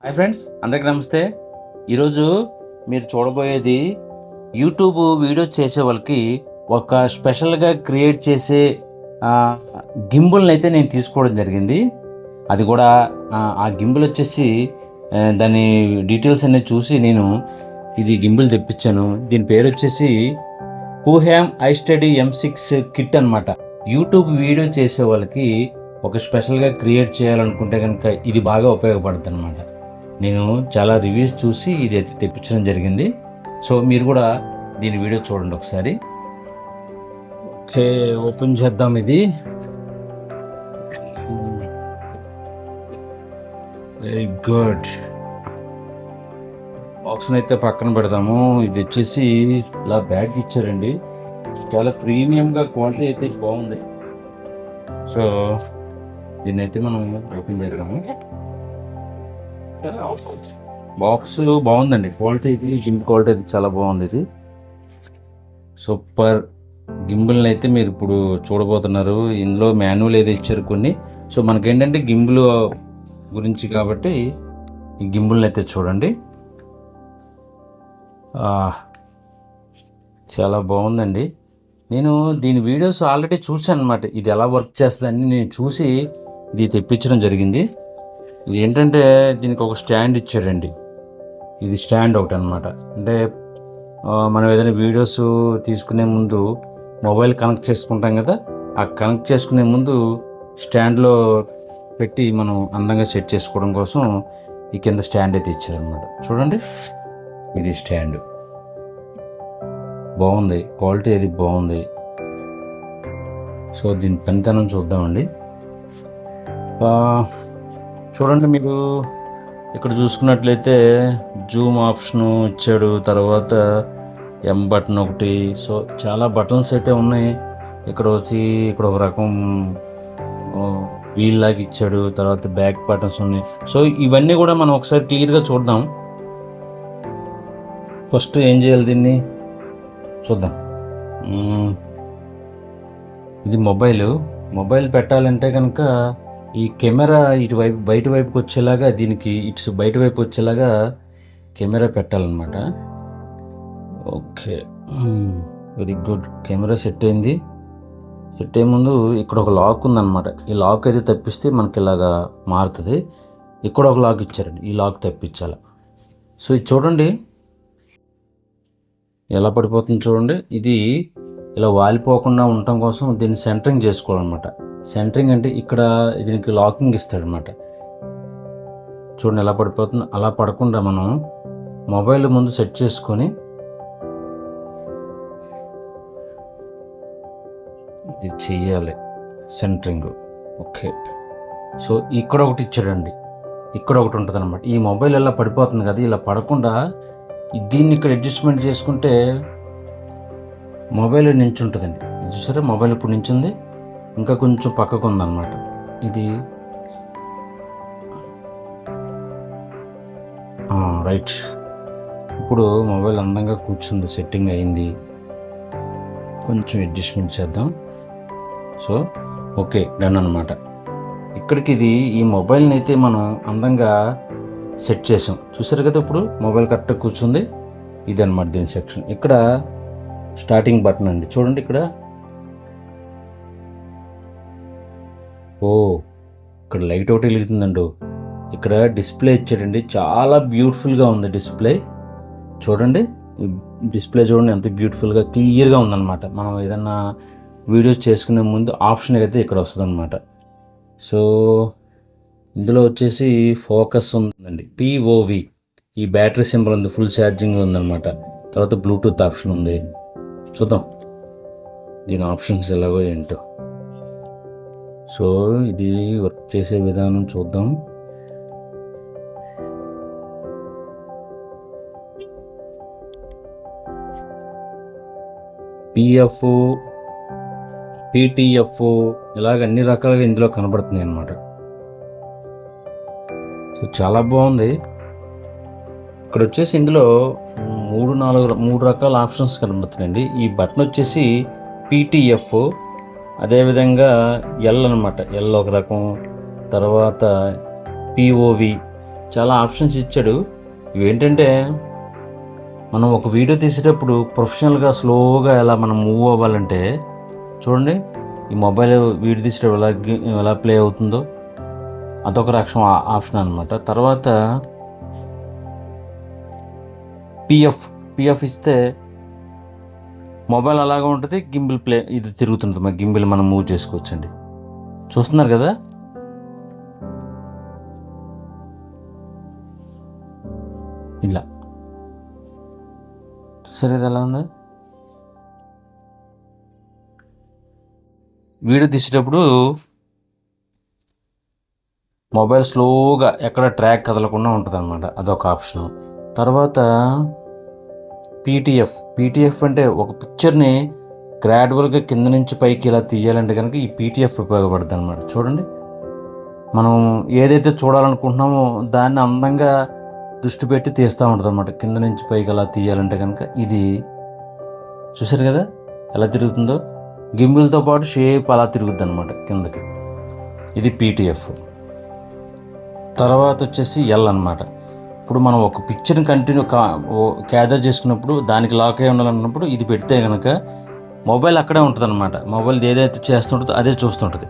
Hi friends, అందరికీ నమస్తే. ఈరోజు మీరు చూడబోయేది యూట్యూబ్ వీడియో చేసే వాళ్ళకి ఒక స్పెషల్గా క్రియేట్ చేసే గింబుల్ని అయితే నేను తీసుకోవడం జరిగింది. అది కూడా ఆ గింబుల్ వచ్చేసి దాని డీటెయిల్స్ అన్నీ చూసి నేను ఇది గింబుల్ తెప్పించాను. దీని పేరు వచ్చేసి హూహ్యామ్ iStudy M6 కిట్ అనమాట. యూట్యూబ్ వీడియో చేసే వాళ్ళకి ఒక స్పెషల్గా క్రియేట్ చేయాలనుకుంటే కనుక ఇది బాగా ఉపయోగపడుతుంది అనమాట. నేను చాలా రివ్యూస్ చూసి ఇది అయితే తెప్పించడం జరిగింది. సో మీరు కూడా దీని వీడియో చూడండి ఒకసారి. ఓకే, ఓపెన్ చేద్దాం. ఇది వెరీ గుడ్. బాక్స్ని అయితే పక్కన పెడదాము. ఇది వచ్చేసి ఇలా బ్యాగ్ ఇచ్చారండి. చాలా ప్రీమియంగా క్వాలిటీ అయితే బాగుంది. సో దీన్ని అయితే మనం ఓపెన్ చేద్దాము. బాక్స్ బాగుందండి, క్వాలిటీ అయితే గింబుల్ క్వాలిటీ అయితే చాలా బాగుంది. ఇది సూపర్ గింబుల్ని అయితే మీరు ఇప్పుడు చూడబోతున్నారు. ఇందులో మాన్యువల్ ఏదో ఇచ్చారు కొన్ని. సో మనకేంటంటే గింబుల్ గురించి కాబట్టి ఈ గింబుల్ని అయితే చూడండి. చాలా బాగుందండి. నేను దీని వీడియోస్ ఆల్రెడీ చూశాను అనమాట. ఇది ఎలా వర్క్ చేస్తుందని నేను చూసి ఇది తెప్పించడం జరిగింది. ఇది ఏంటంటే దీనికి ఒక స్టాండ్ ఇచ్చాడండి. ఇది స్టాండ్ ఒకటి అనమాట. అంటే మనం ఏదైనా వీడియోస్ తీసుకునే ముందు మొబైల్ కనెక్ట్ చేసుకుంటాం కదా, ఆ కనెక్ట్ చేసుకునే ముందు స్టాండ్లో పెట్టి మనం అందంగా సెట్ చేసుకోవడం కోసం ఈ కింద స్టాండ్ అయితే ఇచ్చారనమాట. చూడండి, ఇది స్టాండ్ బాగుంది, క్వాలిటీ అది బాగుంది. సో దీని పనితనం చూద్దామండి. చూడండి, మీరు ఇక్కడ చూసుకున్నట్లయితే జూమ్ ఆప్షను ఇచ్చాడు, తర్వాత ఎం బటన్ ఒకటి. సో చాలా బటన్స్ అయితే ఉన్నాయి. ఇక్కడ వచ్చి ఇక్కడ ఒక రకం వీల్ లాగా ఇచ్చాడు, తర్వాత బ్యాక్ బటన్స్ ఉన్నాయి. సో ఇవన్నీ కూడా మనం ఒకసారి క్లియర్గా చూద్దాం. ఫస్ట్ ఏం చేయాలి, దీన్ని చూద్దాం. ఇది మొబైల్ పెట్టాలంటే కనుక ఈ కెమెరా ఇటువైపు బయట వైపుకి వచ్చేలాగా, దీనికి ఇటు బయట వైపు వచ్చేలాగా కెమెరా పెట్టాలన్నమాట. Okay, very good. Camera set అయింది. సెట్ అయ్యే ముందు ఇక్కడ ఒక లాక్ ఉందన్నమాట. ఈ లాక్ అయితే తప్పిస్తే మనకి ఇలాగా మారుతుంది. ఇక్కడ ఒక లాక్ ఇచ్చారండి, ఈ లాక్ తప్పించాలి. సో ఇది చూడండి ఎలా పడిపోతుంది చూడండి. ఇది ఇలా వాలిపోకుండా ఉండటం కోసం దీన్ని సెంటరింగ్ చేసుకోవాలన్నమాట. సెంటరింగ్ అంటే ఇక్కడ దీనికి లాకింగ్ ఇస్తాడనమాట. చూడండి ఎలా పడిపోతుంది. అలా పడకుండా మనం మొబైల్ ముందు సెట్ చేసుకొని ఇది చెయ్యాలి సెంటరింగ్. ఓకే, సో ఇక్కడ ఒకటి ఇచ్చాడండి, ఇక్కడ ఒకటి ఉంటుంది అనమాట. ఈ మొబైల్ ఎలా పడిపోతుంది కదా, ఇలా పడకుండా దీన్ని ఇక్కడ అడ్జస్ట్మెంట్ చేసుకుంటే మొబైల్ నించుంటుందండి. చూసారా, మొబైల్ ఇప్పుడు నించుంది, ఇంకా కొంచెం పక్కకు ఉందన్నమాట. ఇది రైట్. ఇప్పుడు మొబైల్ అందంగా కూర్చుంది, సెట్టింగ్ అయింది. కొంచెం అడ్జస్ట్మెంట్ చేద్దాం. సో ఓకే, డన్ అనమాట. ఇక్కడికి ఇది ఈ మొబైల్ని అయితే మనం అందంగా సెట్ చేసాం. చూసారు కదా, ఇప్పుడు మొబైల్ కరెక్ట్గా కూర్చుంది. ఇది అనమాట దీని సెక్షన్. ఇక్కడ స్టార్టింగ్ బటన్ అండి, చూడండి ఇక్కడ. ఇక్కడ లైట్ ఒకటి వెలుగుతుందండి. ఇక్కడ డిస్ప్లే ఇచ్చాడండి, చాలా బ్యూటిఫుల్గా ఉంది డిస్ప్లే. చూడండి డిస్ప్లే, చూడండి ఎంత బ్యూటిఫుల్గా క్లియర్గా ఉందన్నమాట. మనం ఏదన్నా వీడియోస్ చేసుకునే ముందు ఆప్షన్ అయితే ఇక్కడ వస్తుంది అనమాట. సో ఇందులో వచ్చేసి ఫోకస్ ఉందండి, POV. ఈ బ్యాటరీ సింబల్ ఉంది, ఫుల్ ఛార్జింగ్ ఉందన్నమాట. తర్వాత బ్లూటూత్ ఆప్షన్ ఉంది. చూద్దాం దీని ఆప్షన్స్ ఎలాగో ఏంటో. సో ఇది వర్క్ చేసే విధానం చూద్దాం. PF, PTF ఇలాగ అన్ని రకాలుగా ఇందులో కనబడుతున్నాయి అన్నమాట. సో చాలా బాగుంది. ఇక్కడ వచ్చేసి ఇందులో మూడు రకాల ఆప్షన్స్ కనబడుతున్నాయండి. ఈ బటన్ వచ్చేసి PTF, అదేవిధంగా ఎల్ అనమాట. ఎల్ ఒక రకం, తర్వాత POV చాలా ఆప్షన్స్ ఇచ్చాడు. ఇవేంటంటే మనం ఒక వీడియో తీసేటప్పుడు ప్రొఫెషనల్గా స్లోగా ఎలా మనం మూవ్ అవ్వాలంటే చూడండి, ఈ మొబైల్ వీడియో తీసేటప్పుడు ఎలా ప్లే అవుతుందో అదొక ఆప్షన్ అనమాట. తర్వాత పిఎఫ్ ఇస్తే మొబైల్ అలాగే ఉంటుంది, గింబిల్ ఇది తిరుగుతుంది, మన గింబిల్ మనం మూవ్ చేసుకోవచ్చండి. చూస్తున్నారు కదా, ఇలా సరే ఇది ఎలా ఉంది. వీడియో తీసేటప్పుడు మొబైల్ స్లోగా ఎక్కడ ట్రాక్ కదలకుండా ఉంటుంది అనమాట, అదొక ఆప్షన్. తర్వాత పీటీఎఫ్ అంటే ఒక పిక్చర్ని గ్రాడ్యువల్గా కింద నుంచి పైకి ఇలా తీయాలంటే కనుక ఈ పీటీఎఫ్ ఉపయోగపడుతుంది అనమాట. చూడండి, మనం ఏదైతే చూడాలనుకుంటున్నామో దాన్ని అందంగా దృష్టి పెట్టి తీస్తూ ఉంటుంది అనమాట. కింద నుంచి పైకి అలా తీయాలంటే కనుక ఇది చూసారు కదా ఎలా తిరుగుతుందో, గింబిల్తో పాటు షేప్ అలా తిరుగుద్ది అనమాట కిందకి. ఇది పీటీఎఫ్. తర్వాత వచ్చేసి ఎల్ అనమాట. ఇప్పుడు మనం ఒక పిక్చర్ని కంటిన్యూ క్యాదర్ చేసుకున్నప్పుడు దానికి లాక్ అయి ఉండాలన్నప్పుడు ఇది పెడితే కనుక మొబైల్ అక్కడే ఉంటుంది అనమాట. మొబైల్ ఏదైతే చేస్తుంటుందో అదే చూస్తుంటుంది.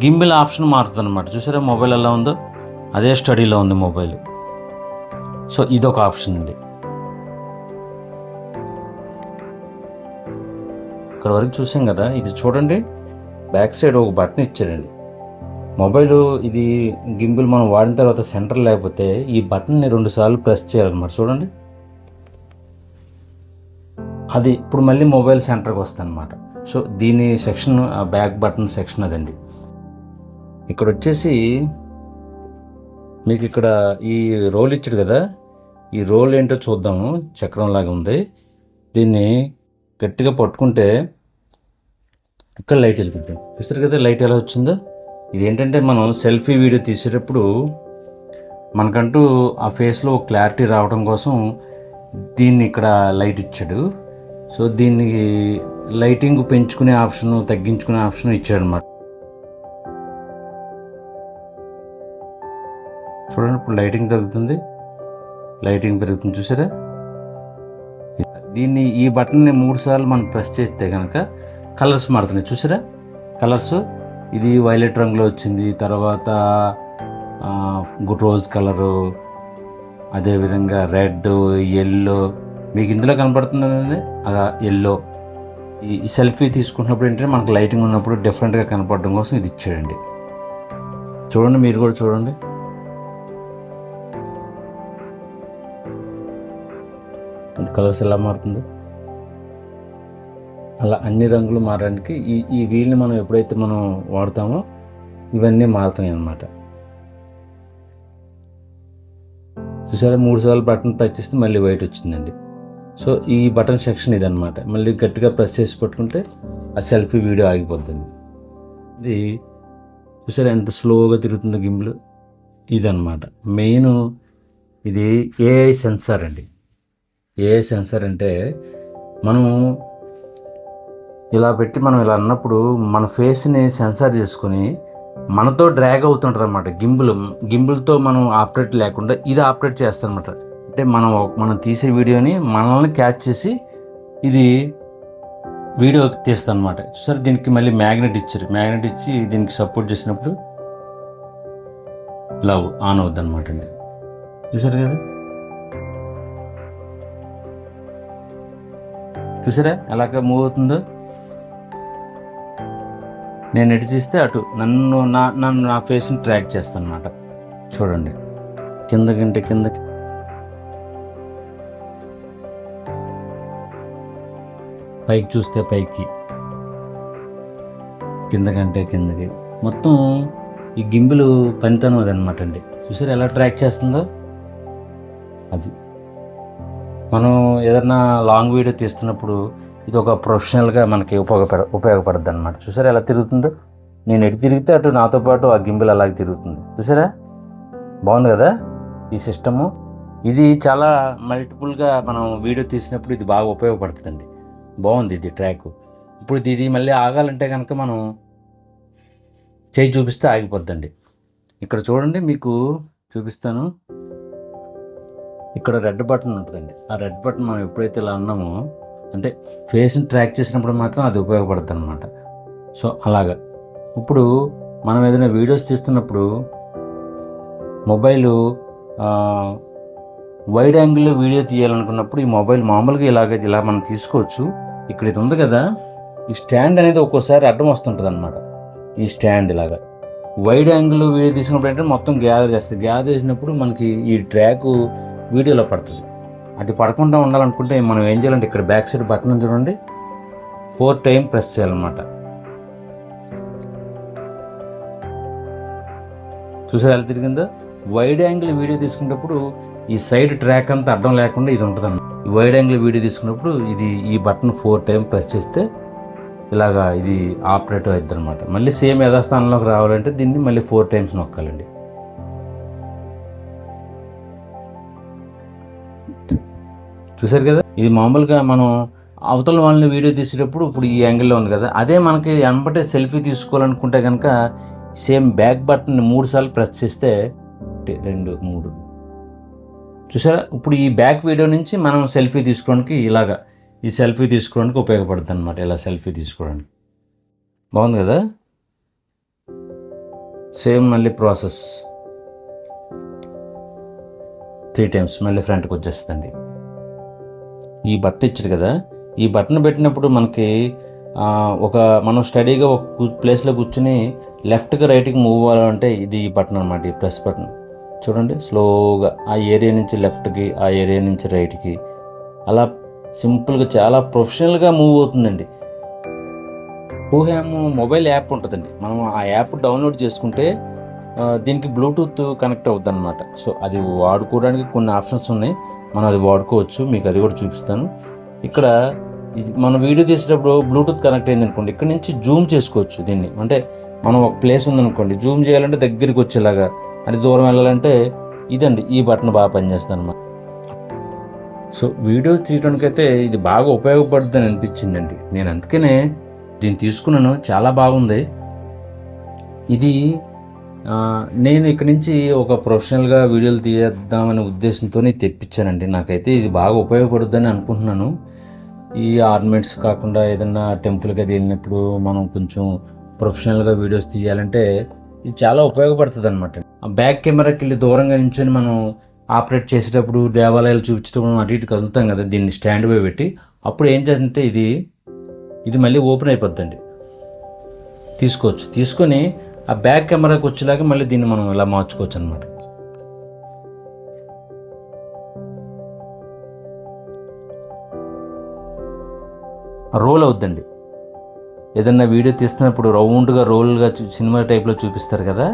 గింబిల్ ఆప్షన్ మారుతుంది అనమాట. చూసారా మొబైల్ ఎలా ఉందో అదే స్టడీలో ఉంది మొబైల్. సో ఇదొక ఆప్షన్ అండి. ఇక్కడ వరకు చూసాం కదా. ఇది చూడండి, బ్యాక్ సైడ్ ఒక బటన్ ఇచ్చాడండి. మొబైల్ ఇది గింబిల్ మనం వాడిన తర్వాత సెంటర్ లేకపోతే ఈ బటన్ని 2 సార్లు ప్రెస్ చేయాలన్నమాట. చూడండి, అది ఇప్పుడు మళ్ళీ మొబైల్ సెంటర్కి వస్తుంది అనమాట. సో దీని సెక్షన్ బ్యాక్ బటన్ సెక్షన్ అదండి. ఇక్కడ వచ్చేసి మీకు ఇక్కడ ఈ రోల్ ఇచ్చాడు కదా, ఈ రోల్ ఏంటో చూద్దాము. చక్రం లాగా ఉంది. దీన్ని గట్టిగా పట్టుకుంటే ఇక్కడ లైట్ వెలుగుతుంది. చూస్తారు కదా లైట్ ఎలా వచ్చిందో. ఇదేంటంటే మనం సెల్ఫీ వీడియో తీసేటప్పుడు మనకంటూ ఆ ఫేస్లో క్లారిటీ రావడం కోసం దీన్ని ఇక్కడ లైట్ ఇచ్చాడు. సో దీన్ని లైటింగ్ పెంచుకునే ఆప్షన్, తగ్గించుకునే ఆప్షన్ ఇచ్చాడు అనమాట. చూడండి, ఇప్పుడు లైటింగ్ తగ్గుతుంది, లైటింగ్ పెరుగుతుంది. చూసారా, దీన్ని ఈ బటన్ని 3 సార్లు మనం ప్రెస్ చేస్తే కనుక కలర్స్ మారుతున్నాయి. చూసారా కలర్స్, ఇది వైలెట్ రంగులో వచ్చింది, తర్వాత రోజ్ కలరు, అదేవిధంగా రెడ్, ఎల్లో, మీకు ఇందులో కనపడుతుంది అలా ఎల్లో. ఈ సెల్ఫీ తీసుకున్నప్పుడు ఏంటంటే మనకు లైటింగ్ ఉన్నప్పుడు డిఫరెంట్గా కనపడడం కోసం ఇది ఇచ్చాడండి. చూడండి, మీరు కూడా చూడండి. కలర్స్ ఎలా మారుతుందో అలా అన్ని రంగులు మారడానికి ఈ వీల్ని మనం ఎప్పుడైతే మనం వాడతామో ఇవన్నీ మారుతాయి అన్నమాట. చూసారా 3 సార్లు బటన్ ప్రెస్ చేస్తే మళ్ళీ వైట్ వచ్చిందండి. సో ఈ బటన్ సెక్షన్ ఇదనమాట. మళ్ళీ గట్టిగా ప్రెస్ చేసి పట్టుకుంటే ఆ సెల్ఫీ వీడియో ఆగిపోతుంది. ఇది చూసారా ఎంత స్లోగా తిరుగుతుందో గింబిల్. ఇదన్నమాట మెయిన్. ఇది ఏఐ సెన్సార్ అండి. ఏఐ సెన్సార్ అంటే మనం ఇలా పెట్టి మనం ఇలా అన్నప్పుడు మన ఫేస్ని సెన్సార్ చేసుకొని మనతో డ్రాగ్ అవుతుంటారు అనమాట. గింబుల్తో మనం ఆపరేట్ లేకుండా ఇది ఆపరేట్ చేస్తాం అనమాట. అంటే మనం తీసే వీడియోని మనల్ని క్యాచ్ చేసి ఇది వీడియో తీస్తాం అనమాట. సరే, దీనికి మళ్ళీ మ్యాగ్నెట్ ఇచ్చారు. మ్యాగ్నెట్ ఇచ్చి దీనికి సపోర్ట్ చేసినప్పుడు ఇలా ఆన్ అవుద్ది అనమాట అండి. చూసారు కదా, చూసారా ఎలాగ మూవ్ అవుతుందో. నేను ఎటు చూస్తే అటు నన్ను నా ఫేస్ని ట్రాక్ చేస్తాను అనమాట. చూడండి, కిందకంటే కిందకి, పైకి చూస్తే పైకి, కిందకంటే కిందకి. మొత్తం ఈ గింబిల్ పనితనం అదనమాట అండి. చూసారు ఎలా ట్రాక్ చేస్తుందో. అది మనం ఏదైనా లాంగ్ వీడియో తీస్తున్నప్పుడు ఇది ఒక ప్రొఫెషనల్గా మనకి ఉపయోగపడుద్ది అనమాట. చూసారా ఎలా తిరుగుతుందో. నేను ఎటు తిరిగితే అటు నాతో పాటు ఆ గింబిల్ అలాగే తిరుగుతుంది. చూసారా, బాగుంది కదా ఈ సిస్టము. ఇది చాలా మల్టిపుల్గా మనం వీడియో తీసినప్పుడు ఇది బాగా ఉపయోగపడుతుందండి. బాగుంది ఇది ట్రాక్. ఇప్పుడు ఇది మళ్ళీ ఆగాలంటే కనుక మనం చేయి చూపిస్తే ఆగిపోద్దండి. ఇక్కడ చూడండి, మీకు చూపిస్తాను. ఇక్కడ రెడ్ బటన్ ఉంటుందండి. ఆ రెడ్ బటన్ మనం ఎప్పుడైతే ఇలా అన్నామో అంటే ఫేస్ని ట్రాక్ చేసినప్పుడు మాత్రం అది ఉపయోగపడుతుంది అనమాట. సో అలాగా ఇప్పుడు మనం ఏదైనా వీడియోస్ తీస్తున్నప్పుడు మొబైలు వైడ్ యాంగిల్లో వీడియో తీయాలనుకున్నప్పుడు ఈ మొబైల్ మామూలుగా ఇలా మనం తీసుకోవచ్చు. ఇక్కడ ఇది ఉంది కదా, ఈ స్టాండ్ అనేది ఒక్కోసారి అడ్డం వస్తుంటుంది అనమాట. ఈ స్టాండ్ ఇలాగా వైడ్ యాంగిల్ వీడియో తీసినప్పుడు అంటే మొత్తం గ్యాదర్ చేస్తుంది. గ్యాదర్ చేసినప్పుడు మనకి ఈ ట్రాక్ వీడియోలో పడుతుంది. అది పడకుండా ఉండాలనుకుంటే మనం ఏం చేయాలంటే ఇక్కడ బ్యాక్ సైడ్ బటన్ చూడండి, 4 టైం ప్రెస్ చేయాలన్నమాట. చూసారా ఎలా తిరిగిందో? వైడ్ యాంగిల్ వీడియో తీసుకునేటప్పుడు ఈ సైడ్ ట్రాక్ అంతా అడ్డం లేకుండా ఇది ఉంటుంది అన్నమాట. ఈ వైడ్ యాంగిల్ వీడియో తీసుకున్నప్పుడు ఈ బటన్ 4 టైం ప్రెస్ చేస్తే ఇలాగా ఇది ఆపరేట్ అవుతుంది అనమాట. మళ్ళీ సేమ్ యథాస్థానంలోకి రావాలంటే దీన్ని మళ్ళీ 4 టైమ్స్ నొక్కాలండి. చూసారు కదా, ఇది మామూలుగా మనం అవతల వాళ్ళని వీడియో తీసేటప్పుడు ఇప్పుడు ఈ యాంగిల్లో ఉంది కదా, అదే మనకి వెంబటే సెల్ఫీ తీసుకోవాలనుకుంటే కనుక సేమ్ బ్యాక్ బటన్ 3 సార్లు ప్రెస్ చేస్తే 2 3 చూసారా. ఇప్పుడు ఈ బ్యాక్ వీడియో నుంచి మనం సెల్ఫీ తీసుకోవడానికి ఈ సెల్ఫీ తీసుకోవడానికి ఉపయోగపడుతుంది అనమాట. ఇలా సెల్ఫీ తీసుకోవడానికి బాగుంది కదా. సేమ్ మళ్ళీ ప్రాసెస్ 3 టైమ్స్ మళ్ళీ ఫ్రంట్కి వచ్చేస్తుంది. ఈ బటన్ ఇచ్చారు కదా, ఈ బటన్ పెట్టినప్పుడు మనకి మనం స్టడీగా ఒక ప్లేస్లో కూర్చుని లెఫ్ట్కి రైట్కి మూవ్ అవ్వాలంటే ఇది ఈ బటన్ అనమాట. ఈ ప్రెస్ బటన్ చూడండి, స్లోగా ఆ ఏరియా నుంచి లెఫ్ట్కి, ఆ ఏరియా నుంచి రైట్కి అలా సింపుల్గా చాలా ప్రొఫెషనల్గా మూవ్ అవుతుందండి. కోహామ్ మొబైల్ యాప్ ఉంటుందండి. మనం ఆ యాప్ డౌన్లోడ్ చేసుకుంటే దీనికి బ్లూటూత్ కనెక్ట్ అవుతుంది అనమాట. సో అది వాడుకోవడానికి కొన్ని ఆప్షన్స్ ఉన్నాయి, మనం అది వాడుకోవచ్చు. మీకు అది కూడా చూపిస్తాను. ఇక్కడ మనం వీడియో తీసేటప్పుడు బ్లూటూత్ కనెక్ట్ అయింది అనుకోండి, ఇక్కడ నుంచి జూమ్ చేసుకోవచ్చు దీన్ని. అంటే మనం ఒక ప్లేస్ ఉందనుకోండి, జూమ్ చేయాలంటే దగ్గరికి వచ్చేలాగా, అది దూరం వెళ్ళాలంటే ఇదండి ఈ బటన్ బాగా పనిచేస్తుంది అన్నమాట. సో వీడియోస్ తీయడానికైతే ఇది బాగా ఉపయోగపడుతుందని అనిపించిందండి. నేను అందుకనే దీన్ని తీసుకున్నాను. చాలా బాగుంది ఇది. నేను ఇక్కడి నుంచి ఒక ప్రొఫెషనల్గా వీడియోలు తీద్దామనే ఉద్దేశంతో తెప్పించానండి. నాకైతే ఇది బాగా ఉపయోగపడుతుందని అనుకుంటున్నాను. ఈ ఆర్నమెంట్స్ కాకుండా ఏదన్నా టెంపుల్కి అది వెళ్ళినప్పుడు మనం కొంచెం ప్రొఫెషనల్గా వీడియోస్ తీయాలంటే ఇది చాలా ఉపయోగపడుతుంది అనమాట. ఆ బ్యాక్ కెమెరాకి వెళ్ళి దూరంగా నించొని మనం ఆపరేట్ చేసేటప్పుడు, దేవాలయాలు చూపించేటప్పుడు మనం అటు ఇటు కదులుతాం కదా, దీన్ని స్టాండ్ బై పెట్టి అప్పుడు ఏం చేస్తుంటే ఇది మళ్ళీ ఓపెన్ అయిపోద్దండి. తీసుకొని ఆ బ్యాక్ కెమెరాకి వచ్చేలాగా మళ్ళీ దీన్ని మనం ఇలా మార్చుకోవచ్చు అనమాట. రోల్ అవుద్దండి. ఏదన్నా వీడియో తీస్తున్నప్పుడు రౌండ్గా రోల్గా సినిమా టైప్లో చూపిస్తారు కదా,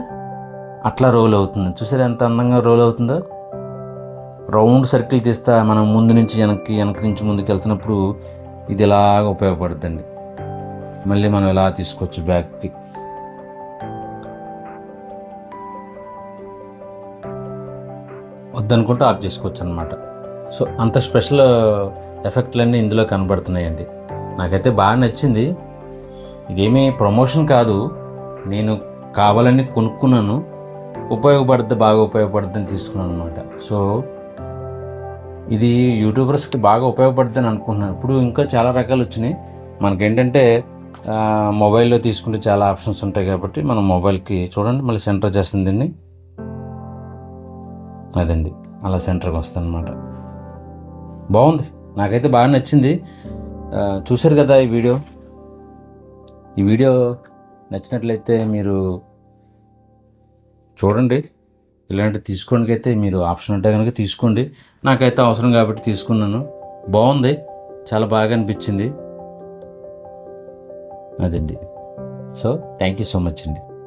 అట్లా రోల్ అవుతుంది. చూసారా ఎంత అందంగా రోల్ అవుతుందో. రౌండ్ సర్కిల్ తీస్తా మనం ముందు నుంచి వెనక్కి నుంచి ముందుకు వెళ్తున్నప్పుడు ఇది ఇలాగ ఉపయోగపడుతుందండి. మళ్ళీ మనం ఇలా తీసుకోవచ్చు బ్యాక్కి. వద్దనుకుంటే ఆఫ్ చేసుకోవచ్చు అనమాట. సో అంత స్పెషల్ ఎఫెక్ట్లన్నీ ఇందులో కనబడుతున్నాయండి. నాకైతే బాగా నచ్చింది. ఇదేమీ ప్రమోషన్ కాదు, నేను కావాలని కొనుక్కున్నాను. బాగా ఉపయోగపడుతుందని తీసుకున్నాను అనమాట. సో ఇది యూట్యూబర్స్కి బాగా ఉపయోగపడుతుందని అనుకుంటున్నాను. ఇప్పుడు ఇంకా చాలా రకాలు వచ్చినాయి. మనకేంటంటే మొబైల్లో తీసుకుంటే చాలా ఆప్షన్స్ ఉంటాయి కాబట్టి మనం మొబైల్కి చూడండి మళ్ళీ సెంటర్ చేస్తుంది దీన్ని. అదండి అలా సెంటర్కి వస్తుంది అనమాట. బాగుంది, నాకైతే బాగా నచ్చింది. చూశారు కదా ఈ వీడియో నచ్చినట్లయితే మీరు చూడండి. ఇలాంటివి తీసుకోవడానికి అయితే మీరు ఆప్షన్ ఉంటే కనుక తీసుకోండి. నాకైతే అవసరం కాబట్టి తీసుకున్నాను. బాగుంది, చాలా బాగా అనిపించింది. అదండి. So thank you so much అండి.